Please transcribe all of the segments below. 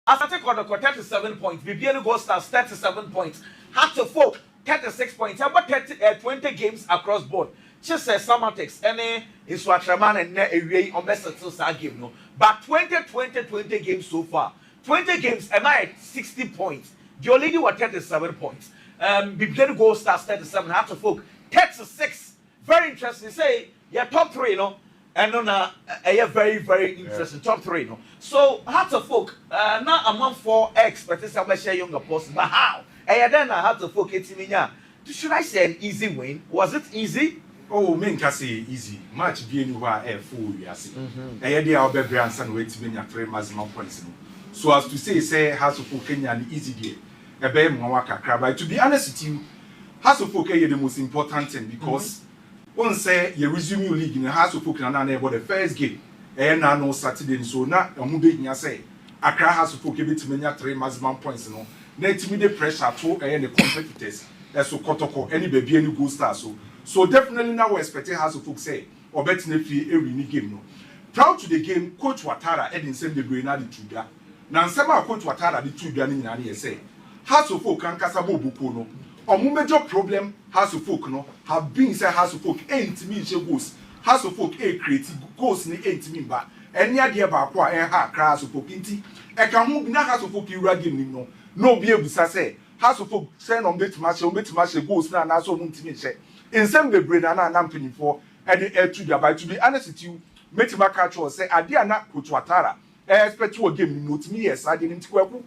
Asante Kotoko 37 points. Bibiani Gold Stars 37 points. Hearts of Folk 36 points. About 20 games across board. Just say Samatics, any is what Raman and a on best game. No, but 20 games so far. 20 games, am I at 60 points? The lady was 37 points. Bibiani Gold Stars 37, Hearts of Folk 36. Very interesting. Say, yeah, top three, you know. And on a very, very interesting top three. No? So, Hearts of Folk, now among 4 experts, I'm share younger person. But how? And then Hearts of Folk, should I say an easy win? Was it easy? Oh, men can say easy. Much being who are full, yes. I had the Albert Branson wait to be a 3 maximum points. So, as to say, Hearts of Folk Kenya an easy day. A bear Mwaka crab. To be honest with you, Hearts of Folk is the most important thing because. One say you resume your league in the House of Folk and about the first game. And now no Saturday, so now a movie in say. Accra House of Folk to many 3 maximum points. No, net me the pressure to and the competitors. As so Kotoko, any baby, any good star. So definitely now we're expecting House of Folk say, or betting if you every game. No, proud to the game, Coach Watara, Edin send the brain at the Tuga. Now, some Coach Watara, the Tuga in the say. House of Folk and Casabo Bukono. A major problem House of Folk no have been say House of Folk ain't me goals. House of Folk creative goals ni ain't me ba. Any idea ba kwa ha House of Folk inti. E kan hu na House of Folk ira game no be able say House of Folk send on bet match goals na so ntimi che. In some the brain na mpanyimfo e de to be honest with you metima catch or say ade na Coach Watara expect to game no timi yes ade nti kwaku.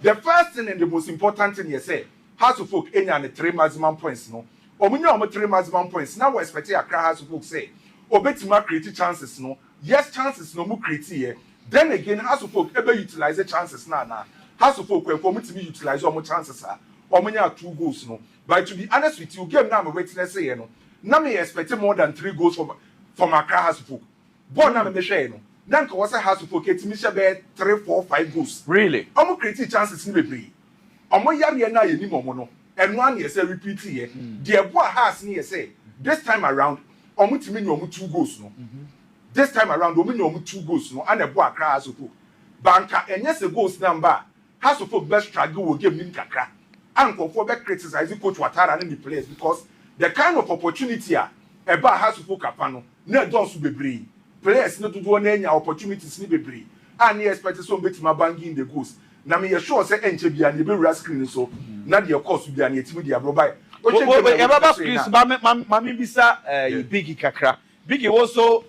The first thing and the most important thing you say House of Folk any and 3 maximum points no. Omunya 3 maximum points. Now we expect Accra House of Folk say obetima create chances no. Yes, chances no mu create here. Then again House of Folk ebe utilize the chances na. House of Folk we committee utilize omo chances ah. Omunya 2 goals no. But to be honest with you, game now me waiting say no. Now me expect more than 3 goals from Accra House of Folk. But now me share no. Then ko say House of Folk etimi share be 3, 4, 5 goals. Really? Omo create chances ni bebree. Omo yare na ye ni momo no and one ye say repeat here the boy has ni ye say this time around omo timi ni omo 2 goals no this time around omo ni omo 2 goals no and the boy Accra House of Folk banka enye se goals number House of Folk best struggle will game ni kakra anko for be criticize Coach Watara and the players because the kind of opportunity eba House of Folk apano na don so bebree players no do na nya opportunities ni bebree and he expect so betima banging the goals. Na me sure say enche bia ne be wura screen so na de course bia ne etimi dia bro by o baba screen ma me bisa Biggy kakra Biggy also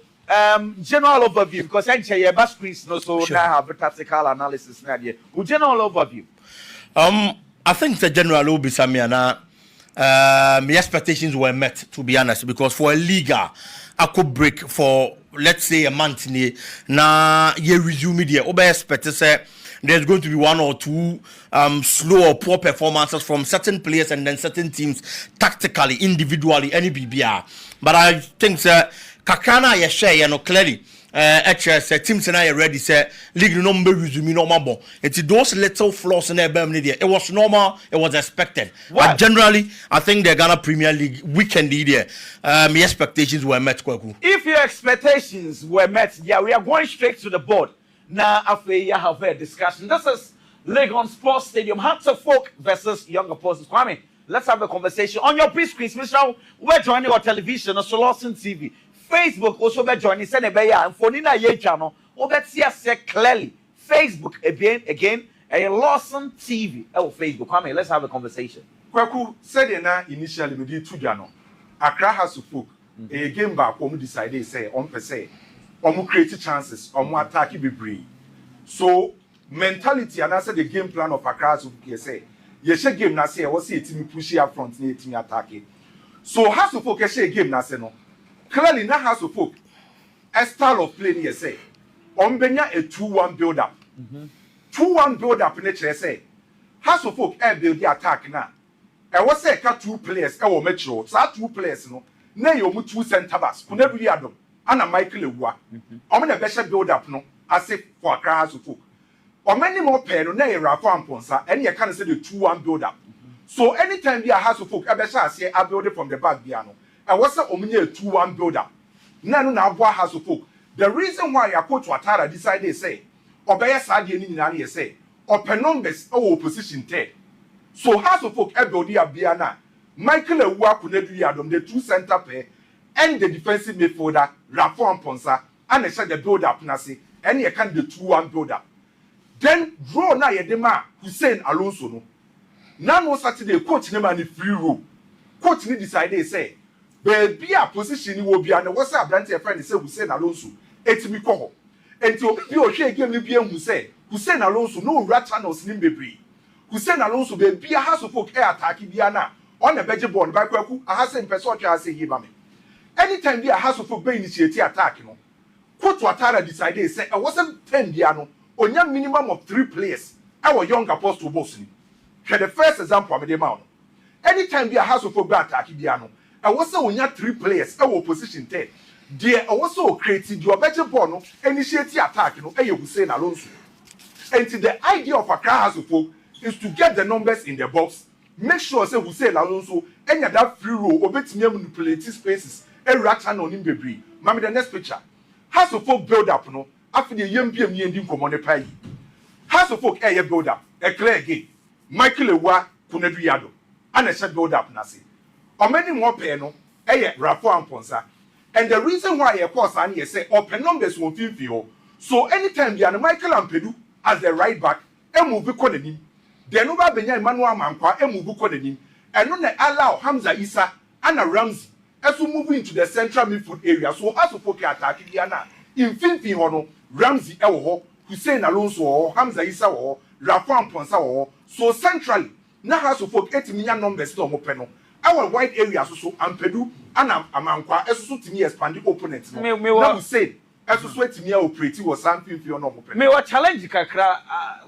general overview because enche ye ba screens no so na have tactical analysis na there o general overview I think the general will be some na my expectations were met to be honest because for a leaguer I could break for let's say a month na ye resume there obe expect say there's going to be 1 or 2 slow or poor performances from certain players and then certain teams tactically, individually, any BBR. But I think Kakana ya share you know clearly. Actually, teams and I already said league number resume normal. It's those little flaws in there. It was normal. It was expected. What? But generally, I think the Ghana Premier League weekend there, my expectations were met. Kwaku. If your expectations were met, yeah, we are going straight to the board. Now, after you have a discussion, this is LEGON Sports Stadium, Hearts of Folk versus Younger Persons. Kwame, let's have a conversation. On your pre-screen, Mr. We're joining our television, also Lawson TV, Facebook, also we're joining, send a bayer, and for Nina Ye channel, over see clearly. Facebook, again, a Lawson TV. Oh, Facebook. Kwame, let's have a conversation. Kwaku said na initially we did 2 Jano. Accra House of Folk, a game back when we decided, say, on per se. Omo create chances, omo attack bebree. So mentality and I said the game plan of Accra House of Folk say, ye share game na say, was see team push up front, ne team attack. So House of Folk share game na say no. Clearly na House of Folk, a style of play ye say, ombenya a 2-1 build up. 2-1 build up in the say. House of Folk build the attack na. I was say 2 players, I will metro. So 2 players no. Na you 2 center backs, kunebu yadom. Ana Michael Ewa. Omo na better build up no as if for Accra House of Folk. Or many more pen no na Rafa Amponsa and you can say the 2-1 build up. So anytime we are House of Folk, I better say I build it from the back piano. And what's the omo 2-1 build up? Nano na boa House of Folk. The reason why Coach Watara decided say Obey Sadi ni say open numbers our position 10. So House of Folk everybody Biana, Michael Ewakunedu Yadom, the two center pair, and the defensive midfielder, Rafon Ponsa, and the build up Nasi, and you can the 2-1 build up. Then draw na Yedema Hussein Alonso no. Now no Saturday coach name and free roll. Coach ni decide say, baby a position will be and what's up Brant friend say Hussein Alonso. Etimi ko. Enti obi bi o hwe game ni bi hu say Hussein Alonso no rat channels ni bebre. Hussein Alonso baby a House of Folk attack bia na on the beje ball by Kwaku a Hassan person try say he ba me. Anytime bi a House of Folk be initiate attack no. Coach Watara decide say I wasn't 10 bia no. Onya minimum of 3 players. Our young apostle boss ni. Hwe the first example am dey ma no. Anytime bi a House of Folk attack bia no. I was say onya 3 players our position 10. There also creating your better ball no initiate attack no Hussein Alonso. And the idea of Accra House of Folk is to get the numbers in the box. Make sure say Hussein Alonso any that free roll obetimi manipulate spaces e rat on him bebre. Mami the next picture. House of Folk build up no after the yempiem ni ndi nkomo ne pai. House of Folk build up e clear again. Michael Ewa Kunedu Yado and a build up nasi. O many more pay no Rafo Amponsa. And the reason why of course and you say open numbers won't feel. So anytime you are Michael and Pedu as the right back, and move economy. Then over Benya Emmanuel Mankwa and move economy. And not allow Hamza Issa and a Ramsey as we move into the central midfield area. So as we focus attack Diana in Finfi Hono, Ramsey Ewo, Hussein Alonso or Hamza Issa or Rafan Ponsa or so centrally. Now has to focus 8 million numbers no open. Our wide areas also and Pedu and Amankwa also to me expand the opponents. Now say as also to me operate was something for no open. Me what challenge Kakra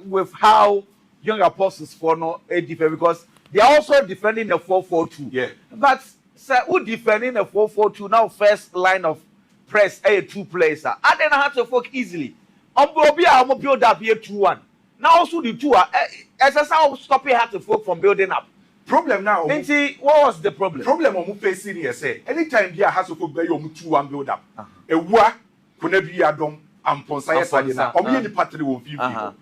with how young apostles for no different because they are also defending the 4-4-2. Yeah. But sir, who defending the 4-4-2 now first line of press 2 players. And then I have to focus easily. I'm build up here 2-1. Now also the 2 are as I stop it have to focus from building up. Problem now. What was the problem? Problem on facing here say anytime there has to go by 2-1 build up. A wa Kunedu Yadom and Ponsa Sadina. Obi ni patri won fifi.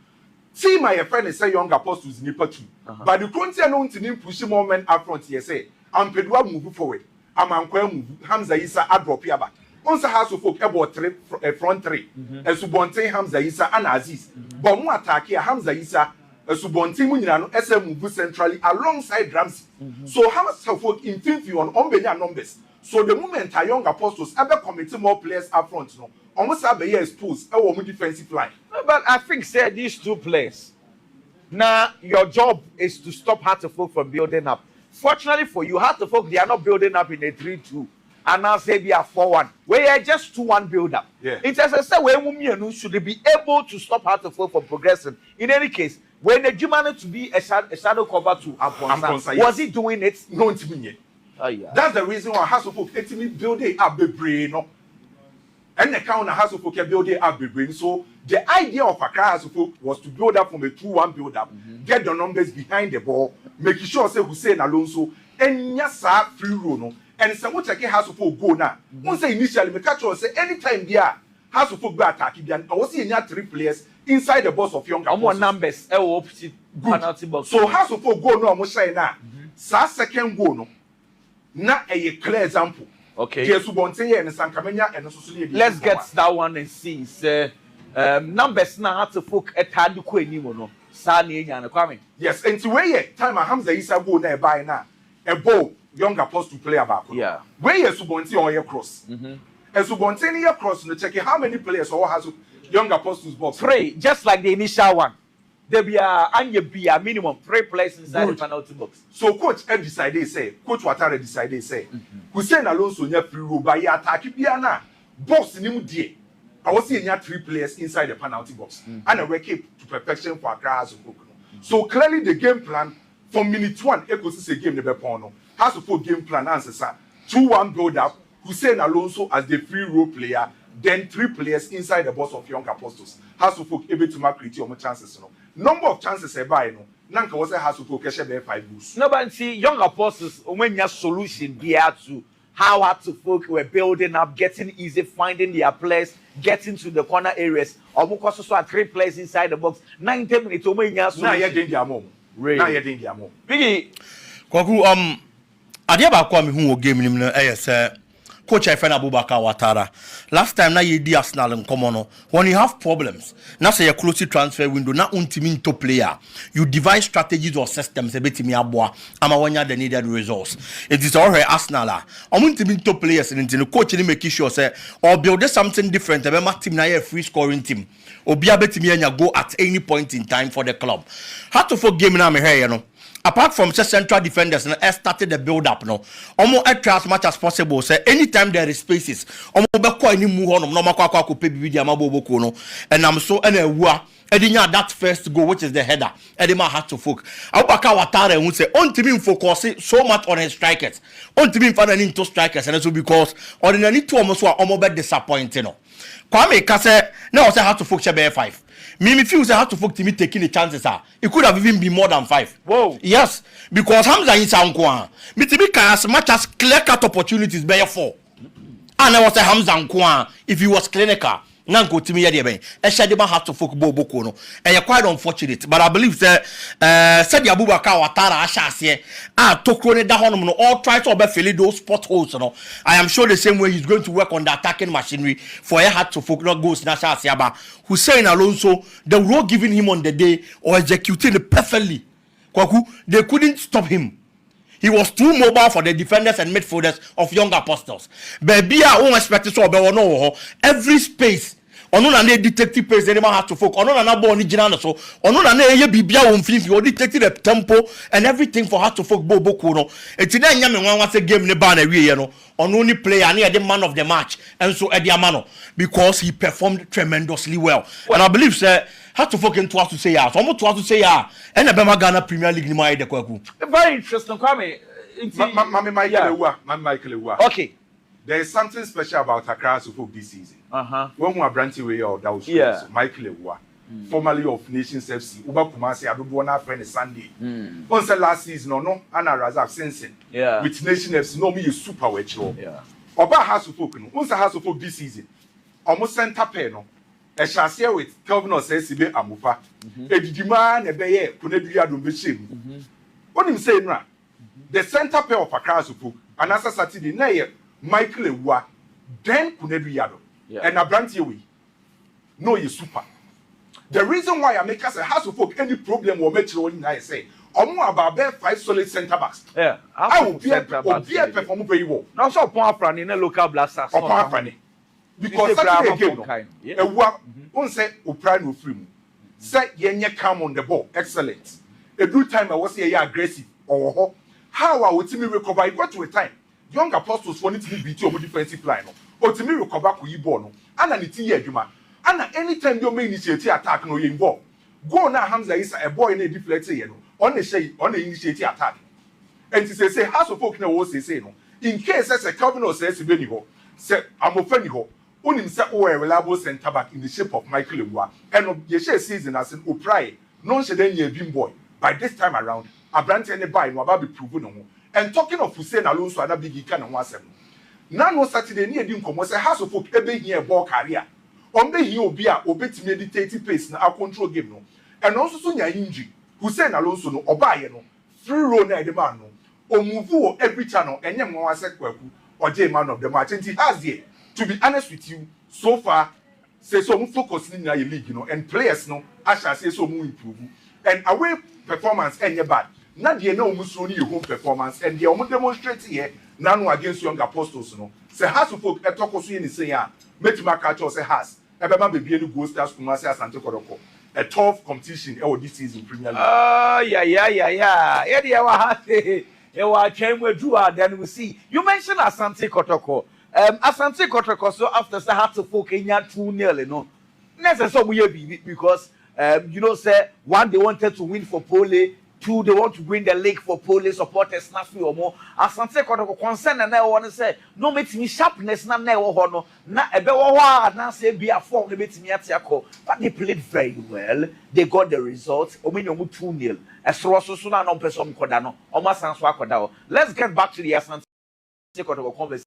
See my friend is say young apostles nipa 2. But the country no ntini push moment up front here say am Pedua move forward. Amankwa move Hamza Issa a drop here back. Once House of Folk about 3 front 3. Subonte Hamza Issa and Aziz. But mo attack here Hamza Issa Subonte Munyina no SM move centrally alongside Ramsey. So House of Folk in Finfi on Benya numbers. So the moment our young apostles ever committing more players up front no almost have a year exposed our defensive line. No, but I think say these 2 players. Now your job is to stop Hartlepool from building up. Fortunately for you, Hartlepool they are not building up in a 3-2. And now say they are 4-1. We are just 2-1 build up. Yeah. It's as I said, we should be able to stop Hartlepool from progressing. In any case, when the German to be a shadow cover to Amponsa, was he doing it? No, it's me. Yeah. That's the reason why House of Folk building up the brain. No? And the counter House of Folk building up the brain. So the idea of Accra House of Folk was to build up from a 2-1 build up, get the numbers behind the ball, making sure say Hussein Alonso and Yasa free roll. No? And someone check House of Folk go now. Once say initially, me catch on say anytime there House of Folk go attack again. I was seeing 3 players inside the box of young apostles. More numbers. Penalty box. So House of Folk go no almost say now. Second go no. Na a clear example. Okay. Let's get that one and see. Numbers now have to folk at Taduko anymore. Sani and Kwame. Yes, and to where time Hamza Issa go there by now. A ball young apostle play about. Yeah. Where you Subonti on your cross. And Subonti in your cross no check how many players or has young apostles box. 3, just like the initial one. There be a minimum 3 players inside the penalty box. So coach decided say, Coach Watara decided say, Hussein Alonso nya free roll by attack biana. Box ni mu die. I was seeing 3 players inside the penalty box. And I work to perfection for Accra House of Folk. So clearly the game plan from minute 1 equals a game never pono. House of Folk game plan answer sir. 2-1 build up. Hussein Alonso as the free roll player. Then 3 players inside the box of young apostles. House of Folk able to mark create your chances. No. Number of chances by no. Nanka was a House of Folk 5 goals. No, but see, young apostles when your solution be to how hard to folk were building up, getting easy, finding their players, getting to the corner areas. Almost so 3 players inside the box. 90 minutes. Now you're doing their mom. Now you're doing their mom. Biggie. Kwaku, adia ba kwa mi hu game ni no coach Ifena Abubakar Watara. Last time na ye di Arsenal in common when you have problems, na say a close transfer window, na untimin to player. You devise strategies or systems a bit me aboa. Ama wanya the needed results. It is all right Arsenal. Untimin to players in the coach ni make sure say or build something different. Remember team na a free scoring team. Obia betimi anya go at any point in time for the club. How to for game na me here, you know. Apart from just central defenders, started the build up. No, almost try as much as possible. Say anytime there is spaces, almost be quite any move on. No matter what, could be the amabo no. And I'm so Edinya that first goal, which is the header. Edima had to focus. Abubakar Watara would say on team focus so much on his strikers. On team finding into strikers, and that's because ordinarily two almost were almost disappointing. No, Kwame Kase now say how to focus by 5. Me feel say how to focus me taking the chances are. It could have even been more than 5. Whoa. Yes, because Hamza in Sankwa. Me to be as much as clear cut opportunities by 4. And I was a Hamza Nkwa if he was clinical. Nanko to me again. Eshadima had to focus Bobo no. And you're quite unfortunate. But I believe that said Abubakar Watara Ashasi Tokrone Dahon all try to fill those potholes. No. I am sure the same way he's going to work on the attacking machinery for a had to focus not goes Nasha Siaba. Hussein Alonso, the role given him on the day or executing it perfectly. Kwaku, they couldn't stop him. He was too mobile for the defenders and midfielders of young apostles. Baby, I won't expect to no every space. Ono na ne detective pace they have to focus. Ono na ball original so. Ono na ye bibia won finish. You detected the tempo and everything for her to focus bobo no. Eti na nya me wan say game ne ba na wie no. Ono ni player na the man of the match and so Eddie Amano because he performed tremendously well. And I believe say had to focus into us to say so almost to us to say and the Bema Ghana Premier League ni mai de Kwaku. Very interesting, Kwame. Michael. Okay. There is something special about Accra Super this season. When we are branching away or that was Michael Ewa, formerly of Nations FC, Uba Kumasi, Abubuana friend Sunday. Once the last season or no, Anna Razak Sensen. With Nation FC, no me is super wet. Oba has to focus. Once the house of folk this season, almost center peno. A chassis with Kelvin or Sesibe Amufa. A demand a bayer, Kunedia Dumbishim. What him saying, the center pair of Accra Super, and as a Saturday night. Michael Ewa, then Kunedu Yado, and a brand we no you super. The reason why I make us a house of folk any problem or make you I say, or more about 5 solid center backs. Yeah, I will be a perform very well. Now, so upon in a local blasters, because such a game, a work won't say Upran will free. Say Yenya come on the ball, excellent. A good time I was here aggressive or how I would see me recover. I got to a time. Young apostles wanted to be beat your defensive line. Or to me recover ku yibo no. Ana ni ti adwuma. Ana anytime you may initiate attack no involve. Go na Hamza is a boy in a deflect say no. On the initiate attack. And to say house of folk na wo say no. In case as a Calvin or says be ni ho. Say am ofani ho. Onim say o a reliable center back in the shape of Michael Ewa. And ye share season as an opry. Non she den ye bim boy. By this time around, Abrante any buy no about be proven no. And talking of Hussein Alonso and a big can and was none was Saturday near Dinkom was a house of folk ebe here ball career. On the he will be a obet meditating pace na our control game no. And also soon ya injury. Hussein Alonso no obaye no. Free roll na the man no. O move every channel and yam was a Kwaku or J man of the match. And he has here. To be honest with you, so far say so focus in your league, you know, and players no I shall say so more improve. And away performance and your bad. Not the no musoni home performance and the almost demonstrate here now against young apostles no. Say has to folk a talk also in say ya. Make my catch say has. Ebema be any go stars Kumasi Asante Kotoko. A tough competition this season Premier League. Yeah. Eddie wa hate. You are chemwe draw then we see. You mentioned Asante Kotoko. Asante Kotoko so after say had to folk in 2-0 no. Necessarily because you know say one they wanted to win for Pole. 2, they want to win the league for police supporters, snappy or more. Asante Kotoko concern and I want to say, no, makes me sharpness, not never honor, not a bewa, not say be a form, the bit me at Yako. But they played very well. They got the results. Ominion 2-0. As Rosso Suna non person Kodano, or Masan Swakodao. Let's get back to the Asante. Kotoko conversation.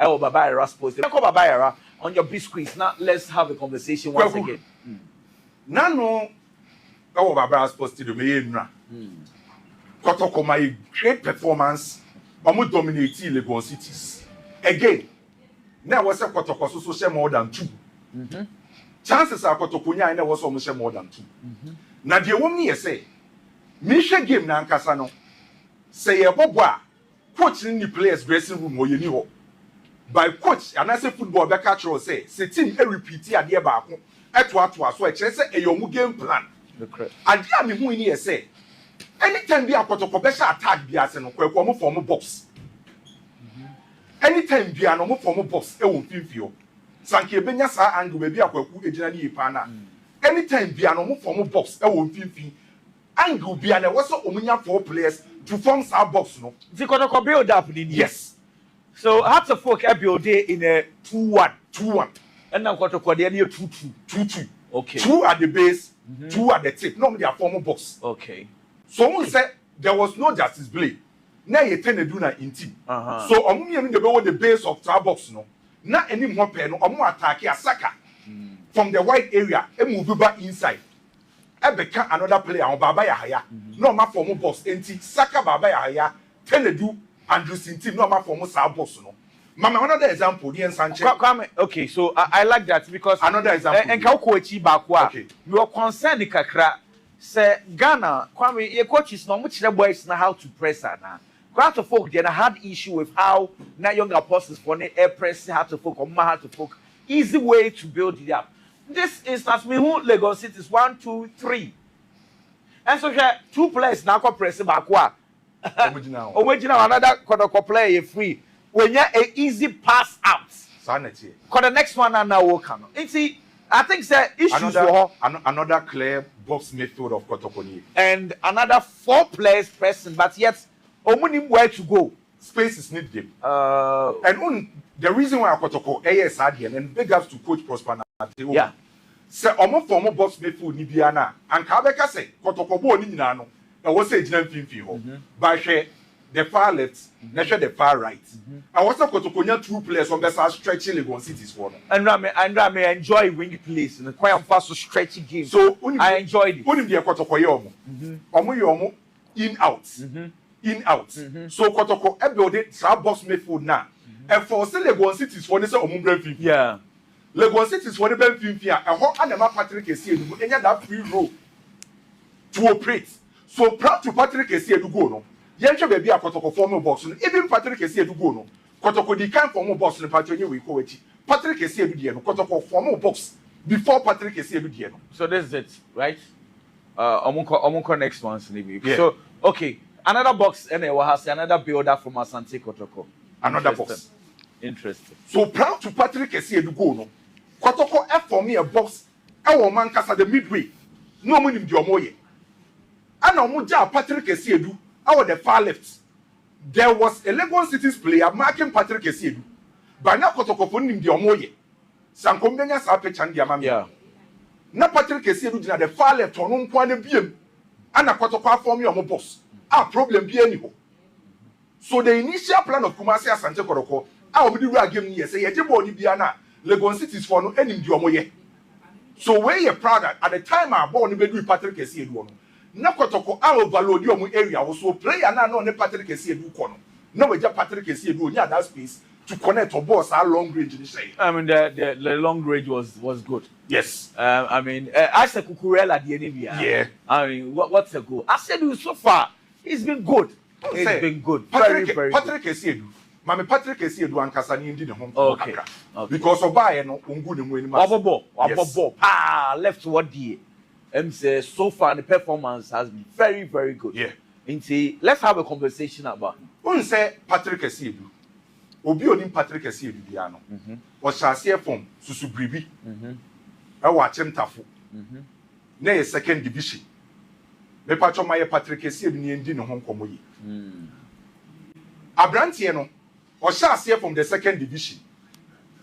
Oh, Baba Era post. Call Baba Era on your biscuits. Now let's have a conversation once again. Nano, oh, Baba supposed to do me. Kotoko my great performance. Omo dominating Legon cities. Again, now was a Kotoko so share more than 2. Chances are Kotoko nya was almost more than 2. Now the woman say, Misha game na nkasa no. Say a boboa, coach in the players dressing room or you know. By coach, and I say football back at you say team a repeat here dear back. At what was so I say a young game plan. And dear me who in here say. Anytime we are Kotoko better attack be as no kwekwo form box. Anytime we are no form box e won fimfio. Sanke benya sa angle be bia Kwaku ejina ni ipa na. Anytime we are no form box e won fimfi. Angle bia na was so omunya 4 players to form our box no. The Kotoko build up in Yes. So Hearts of Folk build in a 2-1. And now Kotoko they near 2-2. Okay. 2 at the base, 2 at the tip. No, they are form box. Okay. Someone said there was no justice play. Now you turn to do na in team. So omu in the base of our box no. Na any more pen omu attack ya Saka from the wide area e move back inside. Ebeka another player on Baba Yahaya. No ma form box enti Saka Baba Yahaya turn to do Andrew's team no ma form our box no. Mama another example the Sanchez. Okay, so I like that because another example. And Kwaku Echi bakwa. Okay. You are concerned kakra. Say Ghana, Kwame, your coaches no much the boys know how to press her now. Quite a folk then I had issue with how now young apostles for the air press how to folk or how to folk. Easy way to build it up. This instance me who Lagos City is 1, 2, 3. And so 2 players now press back what? Original another Kotoko player free. When you a easy pass out. Sanity. Cause the next one now will come. See, I think that issues another clear box midfield of Kotoko and another 4 players pressing, but yet omunim where to go. Space is needed. And the reason why Kotoko AS and big ups to Coach Prosper. Yeah. Say omo former box midfield ni biana and Kabeka say Kotoko bo ni nyina no. I was say gyina mfimfi ho. By share the far left, measure the far right. I was a Kotoko 2 players on best stretching Legon cities for them. And I may enjoy wing plays and quite fast to stretchy game. So I enjoyed it. Only the Kotoko yomo. Yomo in out. In out. So Kotoko build it box midfield now. And for say Legon cities for this omumbre. Yeah. Legon cities for the Benfica. And how Anema Patrick is here to enter that free row to operate. So proud to Patrick is here to go no. Yenche baby a Kotoko form box. Even Patrick is here to go no. Kotoko di can form box in Patrick we call it. Patrick is here to the no. Kotoko form box before Patrick is here to the no. So this is it, right? Omunko next one's maybe. Yeah. So okay, another box and has another builder from Asante Kotoko. Another box. Interesting. So proud to Patrick is here to go no. Kotoko F for me a box. I want man kasa the midway. No money in the omoye. And Omuja Patrick is here do. Our the far left. There was a Legon Cities player marking Patrick Esiedu. But now Kotoko for him the omoye. Sankombenya sa pechan dia mami. Yeah. Na Patrick Esiedu dina the far left on kwane biem. Ana Kotoko form your boss. Ah problem bi any ho. So the initial plan of Kumasi Asante Kotoko, ah obi do game ni say ye ball ni bia na Legon Cities for no enim di omoye. So where you proud at the time our ball ni be do Patrick Esiedu no. Na Kotoko a overload your area also player na no ne Patrick Esiedu kono. No we just Patrick Esiedu onya that space to connect to boss our long range ni say. I mean the long range was good. Yes. I mean I said Kukurela the enemy. Yeah. I mean what's a goal? I said so far it's been good. It's been good. Patrick Very Patrick Esiedu. Mama Patrick Esiedu ankasa ni ndi ne ho. Okay. Because obaye no ongu ne mu ani ma. Abobo. Left toward the say so far the performance has been very good. Yeah. Let's have a conversation about him. Who say Patrick Esiedu? Obi onim Patrick Esiedu bia no. O shase form susu bribi. E wa chemtafo. Na ye second division. Me pa choma ye Patrick Esiedu ni ndi ne ho nkomo yi. Abrantie no o shase from the second division.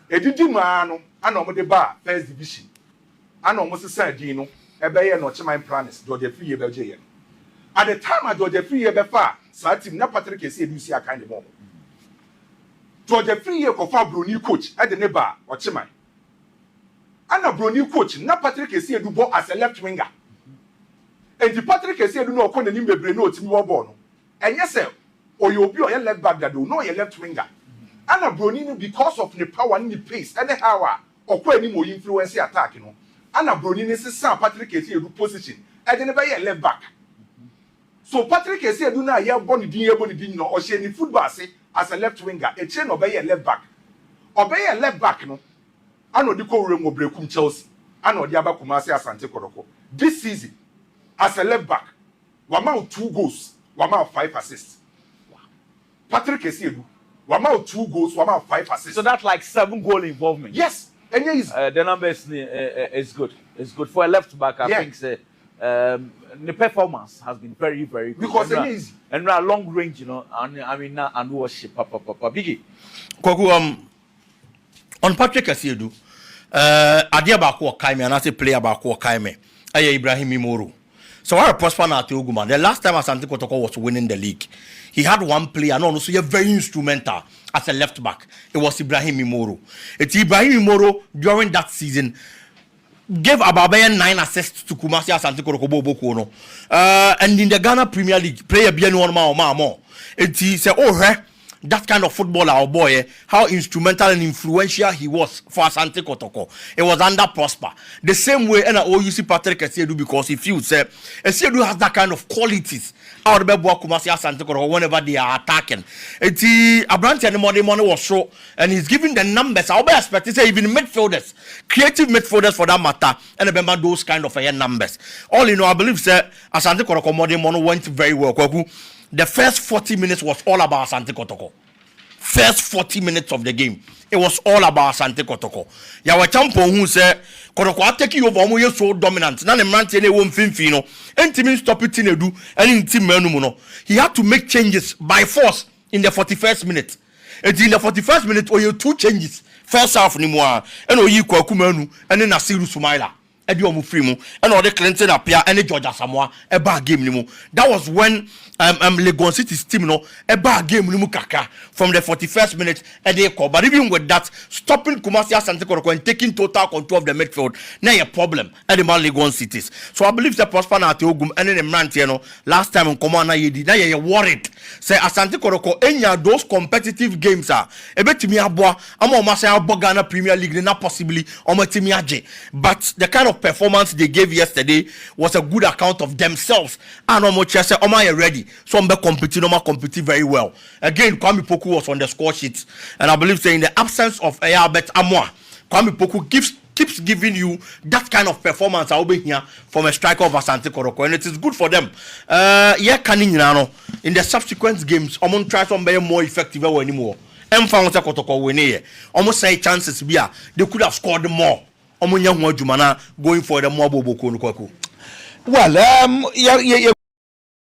Edidi ma no ana omo de ba first division. Ana omo sesa din no ebe ye no chiman planes do de free ye beje ye. At the time I Georgia free year before, so team na Patrick Esi Edu si kind of more. Georgia free year kofa Bruni coach at the neighbor or Chimai. And a Bruni coach, na Patrick Esi Edu ball as a left winger. And the Patrick Esi Edu no kon the nimbe breno team war born. And yes sir, or you'll be on your left back that do no your left winger. And a Bruni because of the power and the pace and the hour or any more influence attack, you know. And a Bruni is Sam Patrick Esi Edu position. And then never left back. So Patrick Esi Edu na here born the no or she any football say as a left winger, a chain obey a left back. Obey a left back no. I know the co room will break Chelsea. I know the Aba Kumasi Asante Kotoko. This season, as a left back, Wamau 2 goals, Wamau 5 assists. Wow. Patrick Esi Edu, Wamau 2 goals, Wamau 5 assists. So that's like 7 goal involvement. Yes, and the number is good. It's good for a left back. I think the performance has been very, very good. Because it is and now long range, you know. And I mean now and worship, Biggy. Kwaku, on Patrick Esi Edu, Adia Bako Kaime and I say player Bako Kaime, Ibrahim Imoro. So I prosper now to Oguma. The last time Asante Kotoko was winning the league, he had one player, no, so you're very instrumental as a left back. It was Ibrahim Imoro. It's Ibrahim Imoro during that season gave Ababayan 9 assists to Kumasi Asante Kotoko no. And in the Ghana Premier League, player bien one more. He said, that kind of footballer, our boy, how instrumental and influential he was for Asante Kotoko. It was under Prosper. The same way, and you see Patrick Esi Edu because he feels Esi Edu has that kind of qualities. Out of Kumasi Asante Kotoko whenever they are attacking. Abrante and money was show, and he's giving the numbers. I'll be expecting even midfielders, creative midfielders for that matter, and remember those kind of numbers. All in all, I believe Asante Kotoko money went very well. The first 40 minutes was all about Asante Kotoko. First 40 minutes of the game, it was all about Asante Kotoko. Yawa champion who said Kotoko take you over you so dominant. Now the man tell you no. And team stop it in do and team no. He had to make changes by force in the 41st minute. And in the 41st minute, you 2 changes. First half ni moa, and you Kwaku Manu, and then Nasiru Sumaila. And all the Clinton appear and Georgia Samoa a bad game nimu. That was when Legon City's team a bad game nimu kaka from the 41st minute and they call. But even with that, stopping Kumasi Asante Kotoko and taking total control of the midfield, now a problem at the Legon Cities. So I believe the Prosper na Teogum and then the Mantiano last time on Commander Yedi, now you're worried. Say Asante Kotoko any of those competitive games are a bit to me aboa, I'm almost a Ghana Premier League, not possibly on my team. But the kind of performance they gave yesterday was a good account of themselves. And Omocha said, "Am I ready?" So I'm competing very well. Again, Kwame Poku was on the score sheet, and I believe in the absence of Albert Amoa, Kwame Poku keeps giving you that kind of performance. I'll be here from a striker of Asante Kotoko, and it is good for them. In the subsequent games, I'm going to try to be more effective anymore. And found Kotoko winning. Almost say chances they could have scored more. Going for the more Bobo Kwaku. Well,